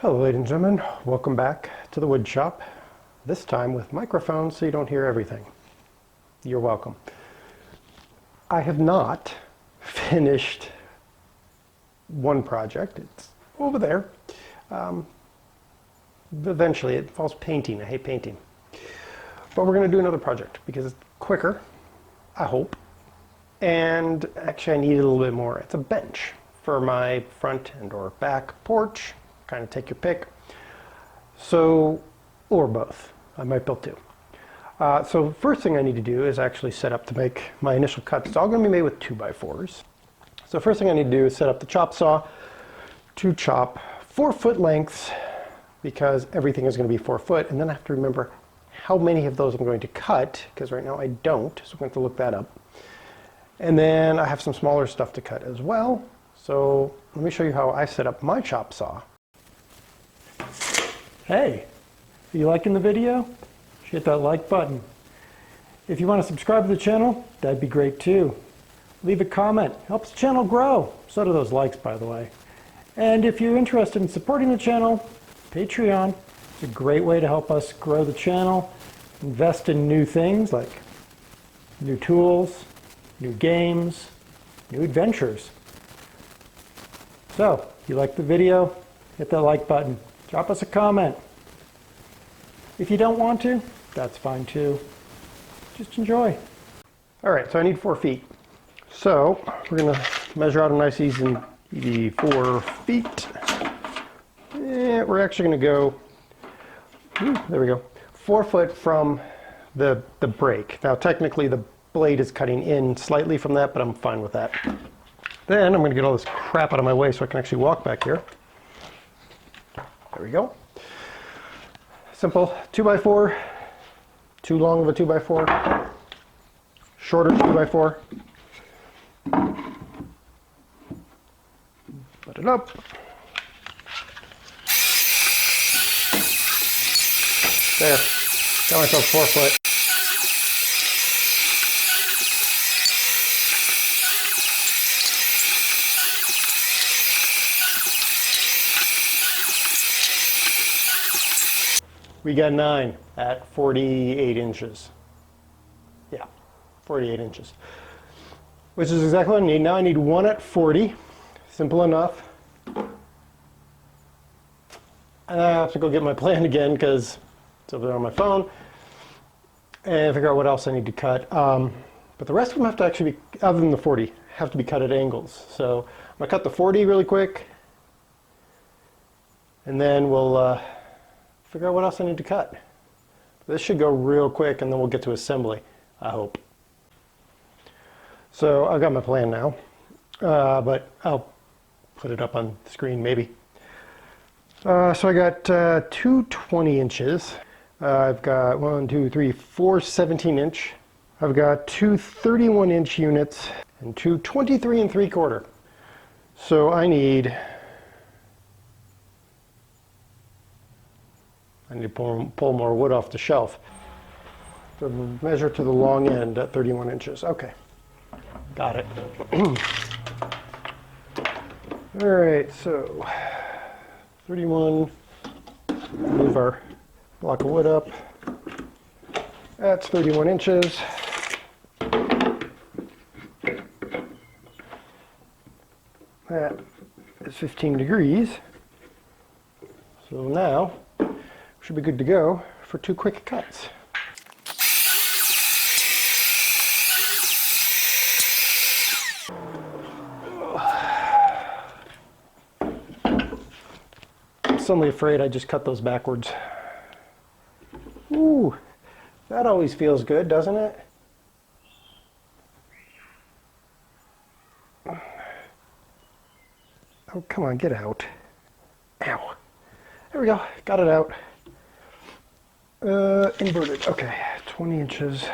Hello ladies and gentlemen, welcome back to the wood shop, this time with microphones so you don't hear everything. You're welcome. I have not finished one project, it's over there. Eventually it involves painting, I hate painting. But we're going to do another project because it's quicker, I hope, and actually I need a little bit more. It's a bench for my front and or back porch. Kind of take your pick. So, or both. I might build two. So first thing I need to do is actually set up to make my initial cuts. It's all going to be made with 2x4s. So first thing I need to do is set up the chop saw to chop 4-foot lengths because everything is going to be 4 foot. And then I have to remember how many of those I'm going to cut because right now I don't. So I'm going to have to look that up. And then I have some smaller stuff to cut as well. So let me show you how I set up my chop saw. Hey, are you liking the video? Hit that like button. If you want to subscribe to the channel, that'd be great too. Leave a comment, helps the channel grow. So do those likes, by the way. And if you're interested in supporting the channel, Patreon is a great way to help us grow the channel, invest in new things like new tools, new games, new adventures. So, if you like the video, hit that like button. Drop us a comment. If you don't want to, that's fine too. Just enjoy. All right, so I need 4 feet. So we're gonna measure out a nice easy 4 feet. And we're actually gonna go, there we go, 4 foot from the break. Now technically the blade is cutting in slightly from that, but I'm fine with that. Then I'm gonna get all this crap out of my way so I can actually walk back here. There we go. Simple 2x4, too long of a 2x4, shorter 2x4. Put it up. There, got myself 4 foot. We got 9 at 48 inches. Yeah, 48 inches. Which is exactly what I need. Now I need 1 at 40. Simple enough. And I have to go get my plan again because it's over there on my phone. And figure out what else I need to cut. But the rest of them have to actually be, other than the 40, have to be cut at angles. So I'm going to cut the 40 really quick. And then we'll figure out what else I need to cut. This should go real quick and then we'll get to assembly, I hope. So I've got my plan now, but I'll put it up on the screen maybe. So I got 2 20 inches. I've got 4 17-inch. I've got 2 31-inch units and 2 23 3/4. So I need to pull more wood off the shelf. So measure to the long end at 31 inches. Okay, got it. All right, so 31, move our block of wood up. That's 31 inches. That is 15 degrees. So now, should be good to go for 2 quick cuts. I'm suddenly afraid I just cut those backwards. Ooh, that always feels good, doesn't it? Oh, come on, get out. Ow. There we go, got it out. Inverted, okay, 20 inches.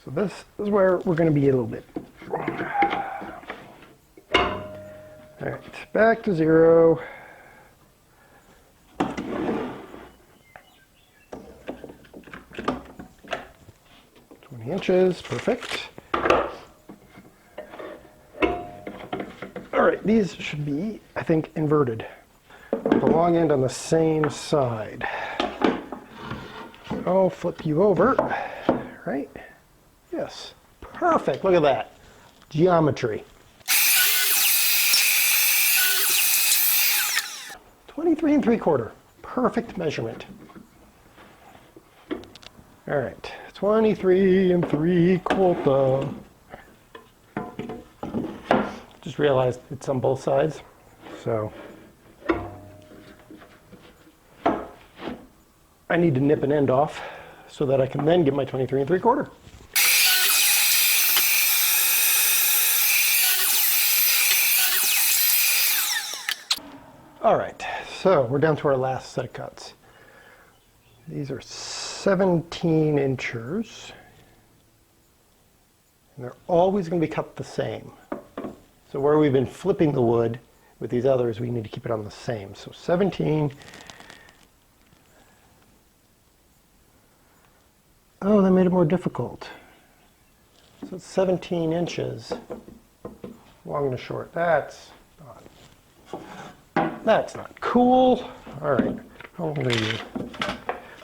So this is where we're going to be a little bit. All right, back to 0. 20 inches, perfect. All right, these should be, I think, inverted. The long end on the same side. I'll flip you over, right? Yes, perfect, look at that. Geometry. 23 3/4, perfect measurement. All right, 23 3/4. Just realized it's on both sides, so I need to nip an end off so that I can then get my 23 3/4. All right, so we're down to our last set of cuts. These are 17 inchers. And they're always going to be cut the same. So where we've been flipping the wood with these others, we need to keep it on the same. So 17. Oh, that made it more difficult. So it's 17 inches, long and short. That's not cool. All right, how old are you?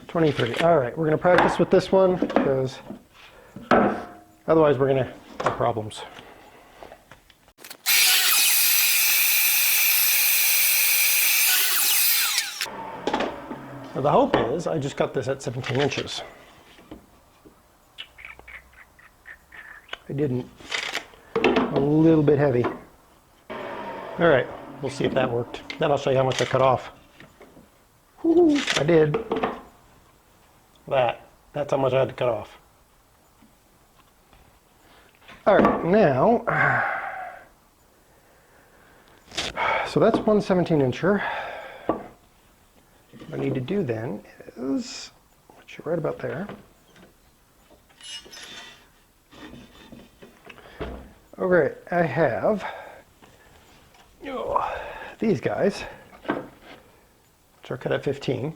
23. All right, we're going to practice with this one because otherwise we're going to have problems. Now the hope is I just cut this at 17 inches. I didn't. A little bit heavy. All right, we'll see if that worked. Then I'll show you how much I cut off. Woo, I did. That's how much I had to cut off. All right, now, so that's one 17 incher. What I need to do then is, put you right about there. Okay, I have these guys, which are cut at 15.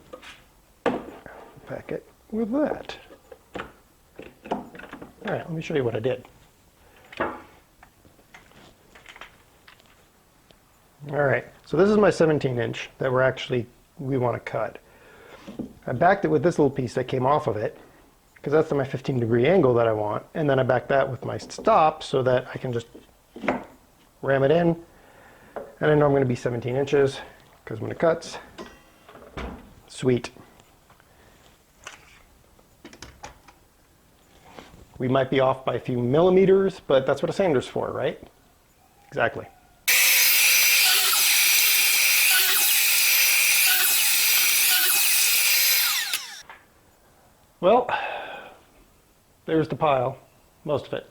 Pack it with that. All right, let me show you what I did. All right, so this is my 17 inch that we want to cut. I backed it with this little piece that came off of it, because that's my 15-degree angle that I want, and then I back that with my stop so that I can just ram it in, and I know I'm going to be 17 inches, because when it cuts, sweet. We might be off by a few millimeters, but that's what a sander's for, right? Exactly. Well, there's the pile, most of it.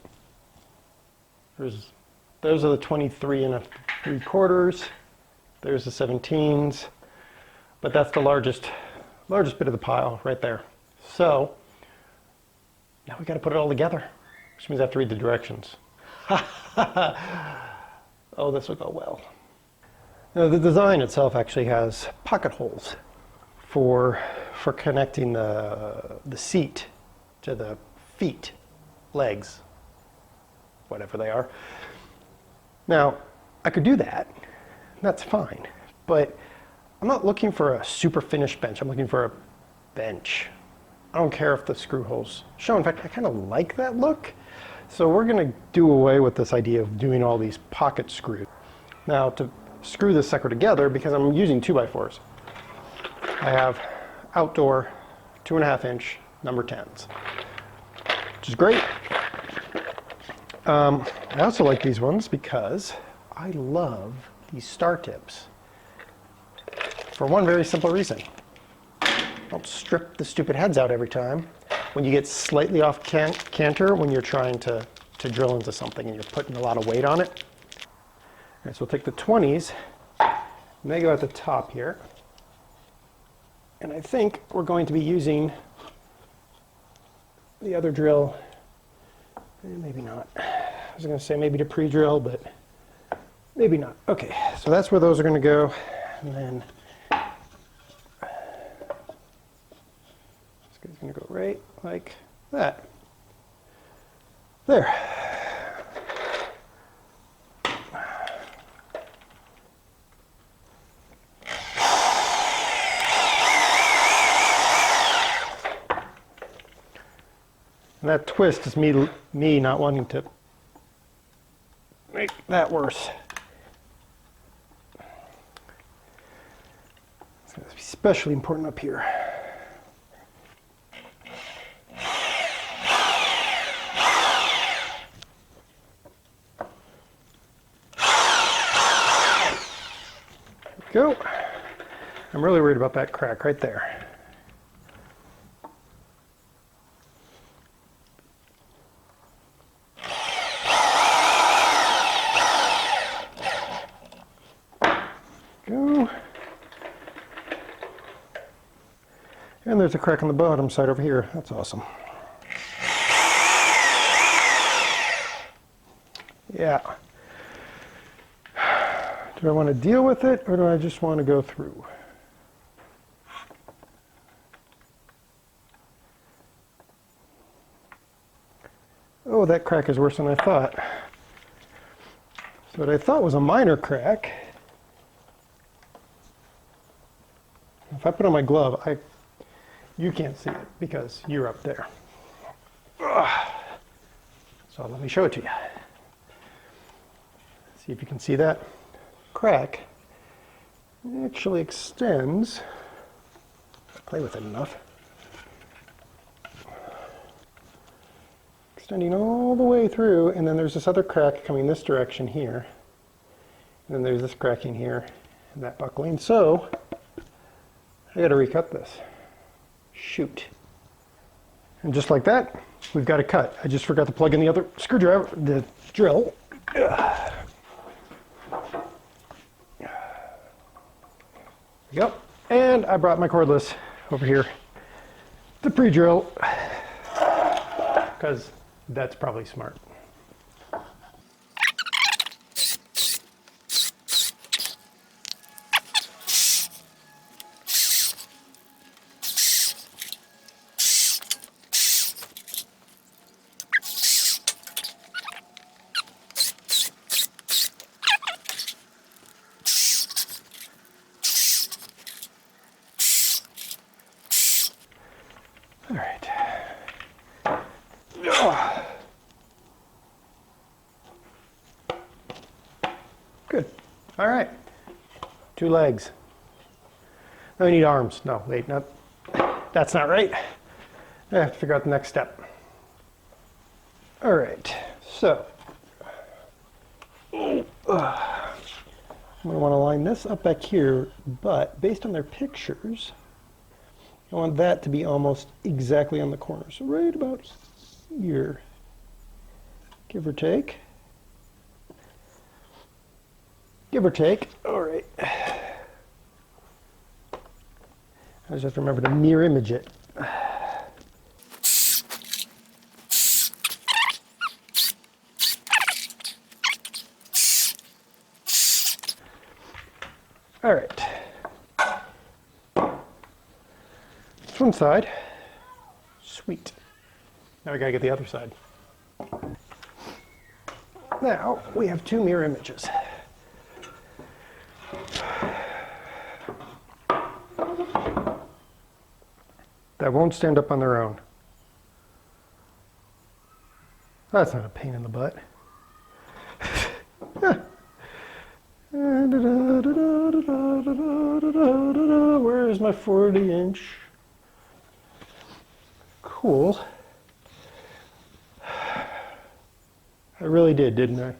Those are the 23 3/4. There's the 17s, but that's the largest bit of the pile right there. So now we got to put it all together, which means I have to read the directions. Oh, this will go well. Now, the design itself actually has pocket holes for connecting the seat to the feet, legs, whatever they are. Now, I could do that, that's fine, but I'm not looking for a super finished bench, I'm looking for a bench. I don't care if the screw holes show. In fact, I kind of like that look. So we're going to do away with this idea of doing all these pocket screws. Now to screw this sucker together, because I'm using 2x4s, I have outdoor 2.5 inch number 10s, which is great. I also like these ones because I love these star tips for one very simple reason. Don't strip the stupid heads out every time. When you get slightly off canter, when you're trying to drill into something and you're putting a lot of weight on it. All right, so we'll take the 20s, and they go at the top here. And I think we're going to be using the other drill, maybe not. I was going to say maybe to pre-drill, but maybe not. Okay, so that's where those are going to go. And then it's going to go right like that. There. And that twist is me not wanting to make that worse. It's going to be especially important up here. Go. I'm really worried about that crack right there. Go. And there's a crack on the bottom side over here. That's awesome. Yeah. Do I want to deal with it, or do I just want to go through? Oh, that crack is worse than I thought. So what I thought was a minor crack, if I put on my glove, you can't see it because you're up there. Ugh. So let me show it to you. See if you can see that crack. It actually extends. Play with it enough. Extending all the way through, and then there's this other crack coming this direction here. And then there's this cracking here, and that buckling. So I got to recut this. Shoot. And just like that, we've got a cut. I just forgot to plug in the other screwdriver, the drill. Yep. And I brought my cordless over here to pre-drill, because that's probably smart. All right. Good. All right. 2 legs. Now we need arms. No, wait, that's not right. I have to figure out the next step. All right. So, I'm going to want to line this up back here, but based on their pictures, I want that to be almost exactly on the corner. So right about here, give or take. Give or take. All right. I just have to remember to mirror image it. All right. This one side. Sweet. Now we gotta get the other side. Now we have 2 mirror images. That won't stand up on their own. That's not a pain in the butt. Where is my 40-inch? Cool. I really did, didn't I?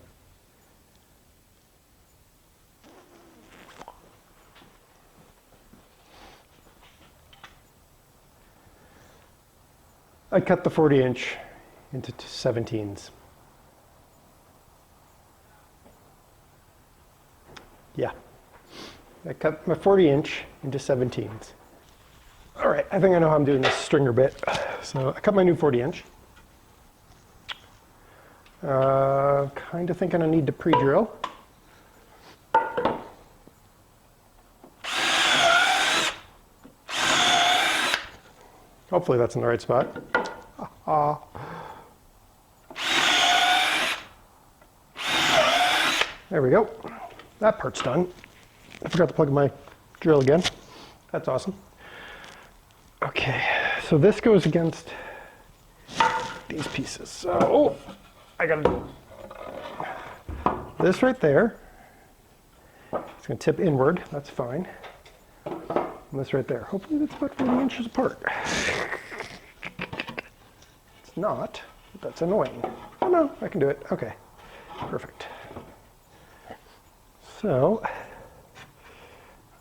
I cut the 40-inch into 17s. Yeah. I cut my 40-inch into 17s. All right, I think I know how I'm doing this stringer bit. So I cut my new 40-inch. Kind of thinking I need to pre-drill. Hopefully that's in the right spot. There we go. That part's done. I forgot to plug in my drill again. That's awesome. Okay, so this goes against these pieces. So, I gotta do this right there. It's gonna tip inward, that's fine. And this right there. Hopefully that's about 40 inches apart. It's not, but that's annoying. Oh no, I can do it. Okay, perfect. So,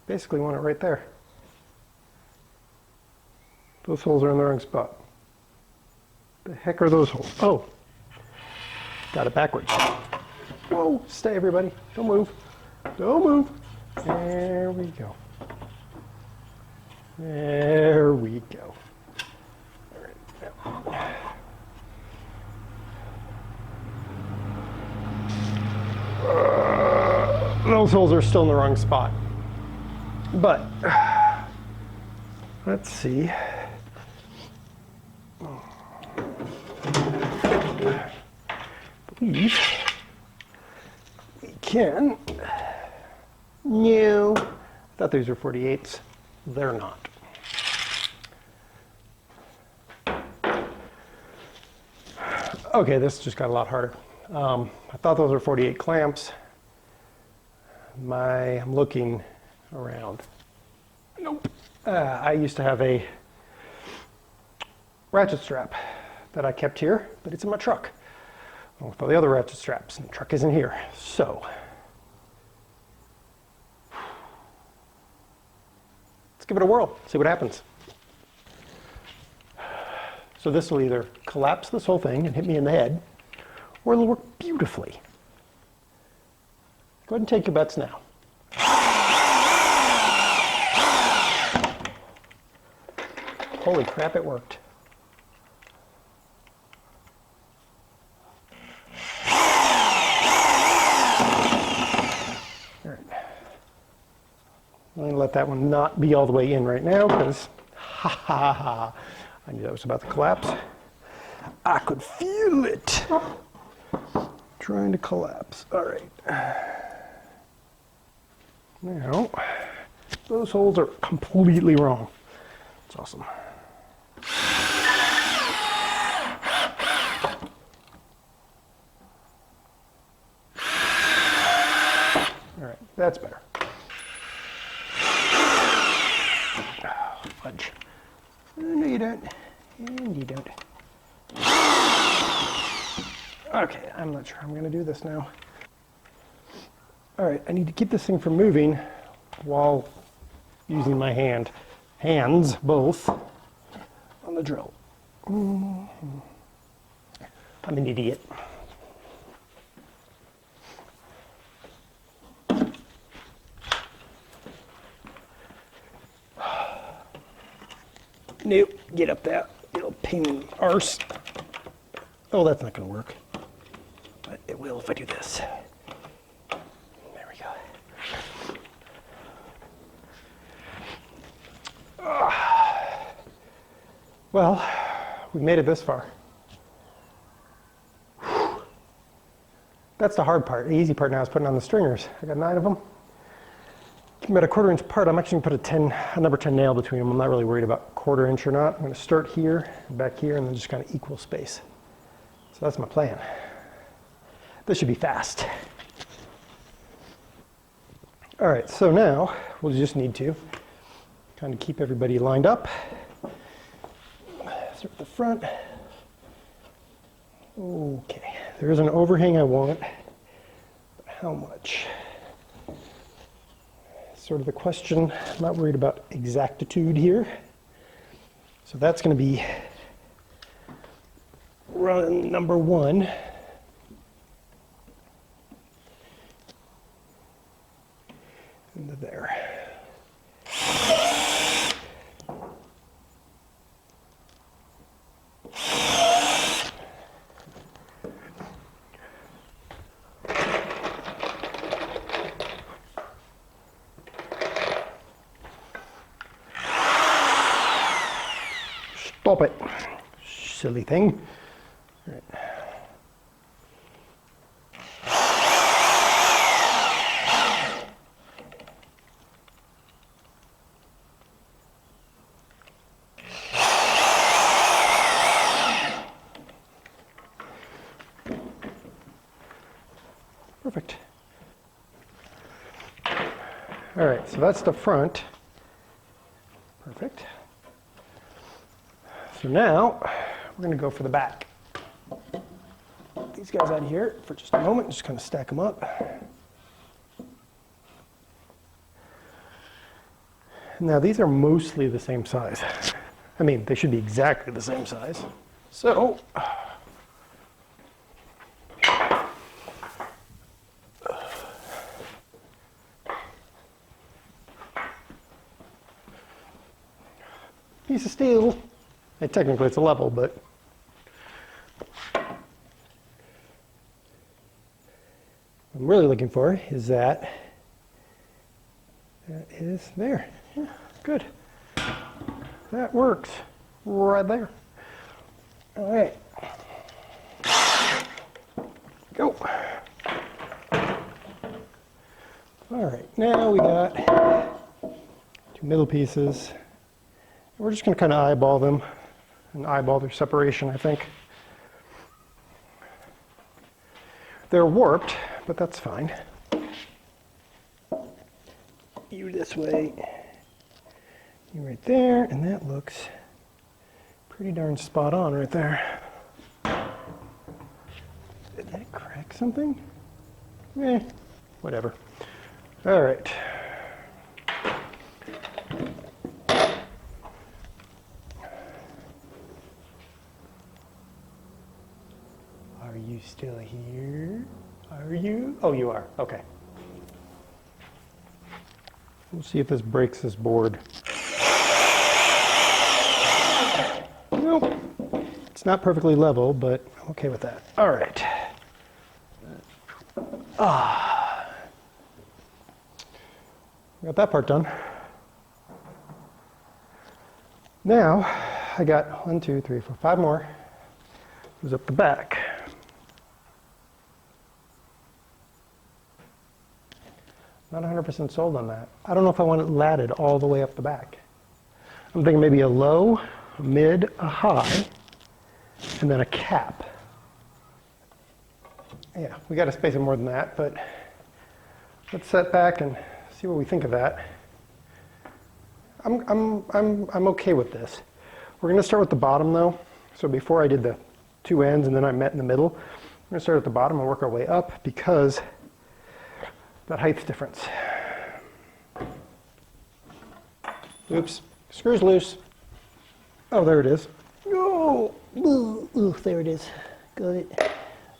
basically want it right there. Those holes are in the wrong spot. The heck are those holes? Oh, got it backwards. Whoa, stay everybody, don't move. Don't move. There we go. There we go. All right. Those holes are still in the wrong spot. But, let's see. I believe we can. No. I thought these were 48s. They're not. Okay, this just got a lot harder. I thought those were 48 clamps. I'm looking around. Nope. I used to have a ratchet strap that I kept here, but it's in my truck. With all the other ratchet straps, and the truck isn't here. So, let's give it a whirl, see what happens. So this will either collapse this whole thing and hit me in the head, or it'll work beautifully. Go ahead and take your bets now. Holy crap, it worked. All right. I'm going to let that one not be all the way in right now because, ha ha ha, I knew that was about to collapse. I could feel it trying to collapse. All right. Now, those holes are completely wrong. That's awesome. All right, that's better. Oh, fudge. No, you don't. And you don't. Okay, I'm not sure I'm going to do this now. All right, I need to keep this thing from moving while using my hands both, on the drill. I'm an idiot. Nope, get up there, little pain in the arse. Oh, that's not going to work. But it will if I do this. There we go. Well, we made it this far. That's the hard part. The easy part now is putting on the stringers. I got 9 of them. Keep them at a 1/4 inch apart. I'm actually going to put a number 10 nail between them. I'm not really worried about 1/4 inch or not. I'm going to start here, back here, and then just kind of equal space. So that's my plan. This should be fast. All right, so now we'll just need to kind of keep everybody lined up. Start at the front. Okay, there's an overhang I want. But how much? Sort of the question. I'm not worried about exactitude here. So that's going to be run number 1. Into there. Stop it, silly thing. All right. that's the front. Perfect. So now we're going to go for the back. These guys out here for just a moment, just kind of stack them up. Now these are mostly the same size. I mean, they should be exactly the same size. So, piece of steel. And technically it's a level, but what I'm really looking for is that is there. Yeah, good. That works right there. All right. Go. All right, now we got 2 middle pieces. We're just going to kind of eyeball them and eyeball their separation, I think. They're warped, but that's fine. You this way, you right there, and that looks pretty darn spot on right there. Did that crack something? Eh, whatever. All right. Are you still here? Are you? Oh, you are. Okay. We'll see if this breaks this board. Nope. It's not perfectly level, but I'm okay with that. All right. Got that part done. Now, I got 1, 2, 3, 4, 5 more. Goes up the back. Not 100% sold on that. I don't know if I want it latted all the way up the back. I'm thinking maybe a low, a mid, a high, and then a cap. Yeah, we got to space it more than that, but let's set back and see what we think of that. I'm okay with this. We're going to start with the bottom though. So before I did the 2 ends and then I met in the middle, we're going to start at the bottom and work our way up because that height's difference. Oops, screw's loose. Oh, there it is. Oh, ooh, there it is. Got it.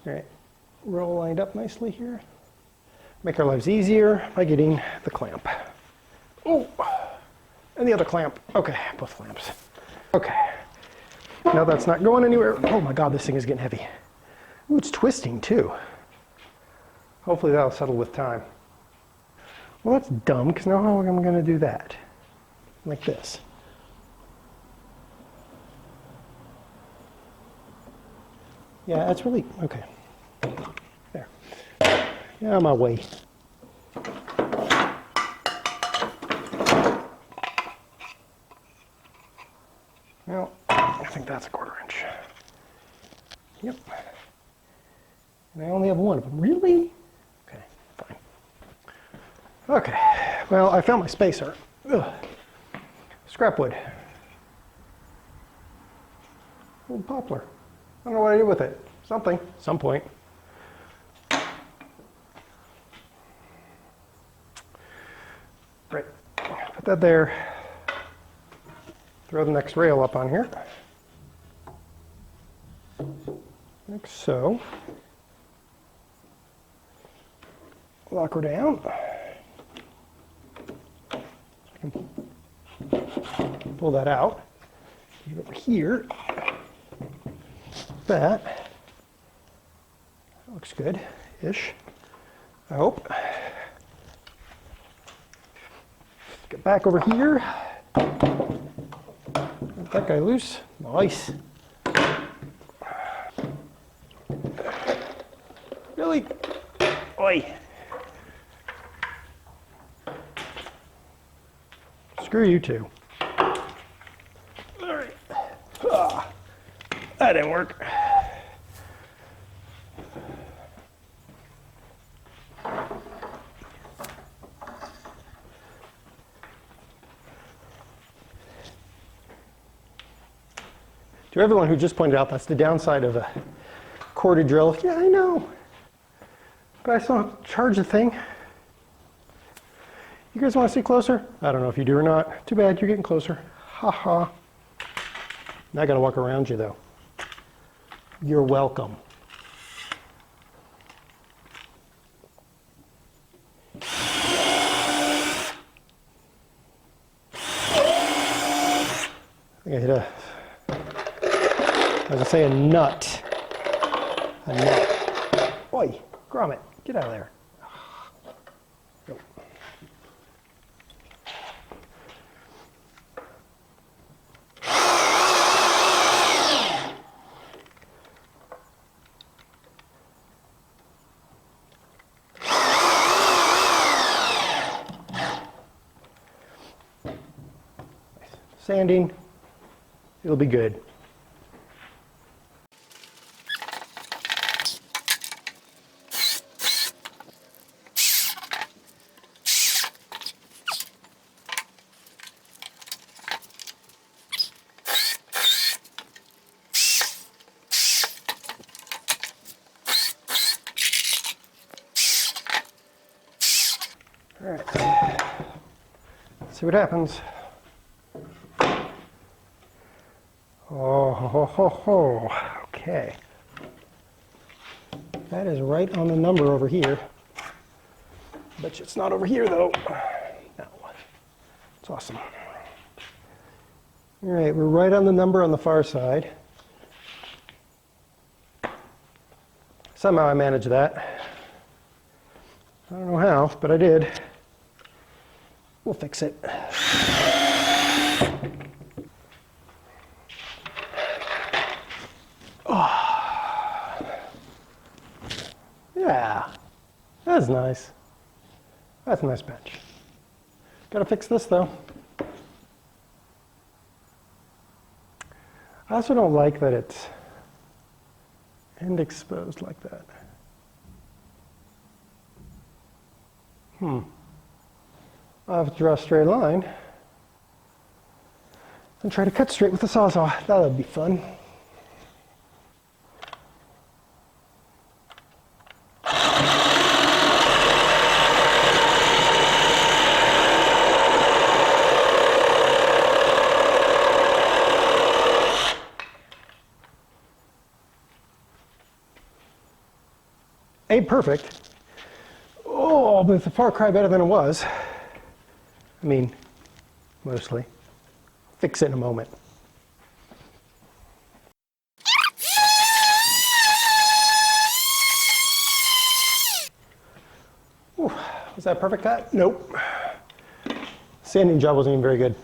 All right, we're all lined up nicely here. Make our lives easier by getting the clamp. Oh, and the other clamp. Okay, both clamps. Okay, now that's not going anywhere. Oh my God, this thing is getting heavy. Ooh, it's twisting too. Hopefully that'll settle with time. Well, that's dumb, because now how am I going to do that? Like this. Yeah, that's really, okay. There. Yeah, I'm on my way. Well, I think that's a 1/4 inch. Yep. And I only have one of them. Really? Okay, fine. Okay, well, I found my spacer. Ugh. Scrap wood. Old poplar. I don't know what I did with it. Something, some point. Right, put that there. Throw the next rail up on here. Like so. Lock her down. I can pull that out. Get over here. That looks good-ish, I hope. Get back over here. Get that guy loose. Nice. Really? Oi. Screw you too. All right. That didn't work. To everyone who just pointed out that's the downside of a corded drill. Yeah, I know. But I still have to charge the thing. You guys want to see closer? I don't know if you do or not. Too bad, you're getting closer. Ha ha. Now I gotta walk around you though. You're welcome. I think I hit a, I was gonna say a nut. A nut. Oi, grommet, get out of there. Nope. Sanding, it'll be good. All right, let's see what happens. Oh, ho, ho, ho. Okay. That is right on the number over here. Bet you it's not over here though. No. It's awesome. All right, we're right on the number on the far side. Somehow I managed that. I don't know how, but I did. We'll fix it. Oh. Yeah, that's nice. That's a nice bench. Gotta fix this though. I also don't like that it's end exposed like that. I'll have to draw a straight line and try to cut straight with the Sawzall. That would be fun. Ain't perfect. Oh, but it's a far cry better than it was. I mean, mostly. Fix it in a moment. Ooh, was that a perfect cut? Nope. Sanding job wasn't even very good.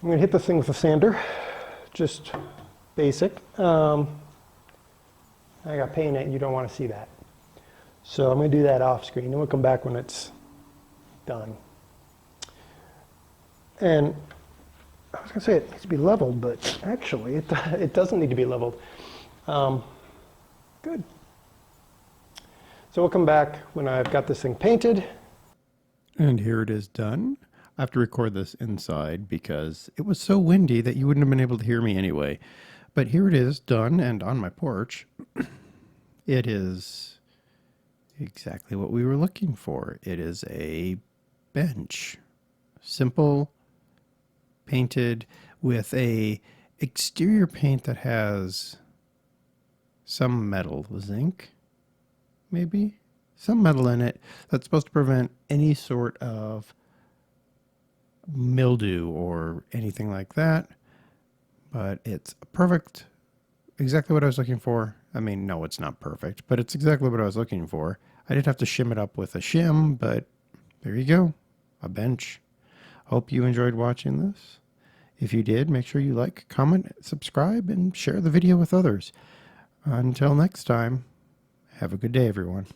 I'm gonna hit this thing with a sander. Just basic. I got paint in it, you don't want to see that. So I'm going to do that off screen, and we'll come back when it's done. And I was going to say it needs to be leveled, but actually it doesn't need to be leveled. Good. So we'll come back when I've got this thing painted. And here it is done. I have to record this inside because it was so windy that you wouldn't have been able to hear me anyway. But here it is done and on my porch. It is exactly what we were looking for. It is a bench. Simple, painted with a exterior paint that has some metal, zinc, maybe? Some metal in it that's supposed to prevent any sort of mildew or anything like that. But it's perfect, exactly what I was looking for. I mean, no, it's not perfect, but it's exactly what I was looking for. I did have to shim it up with a shim, but there you go, a bench. Hope you enjoyed watching this. If you did, make sure you like, comment, subscribe, and share the video with others. Until next time, have a good day, everyone.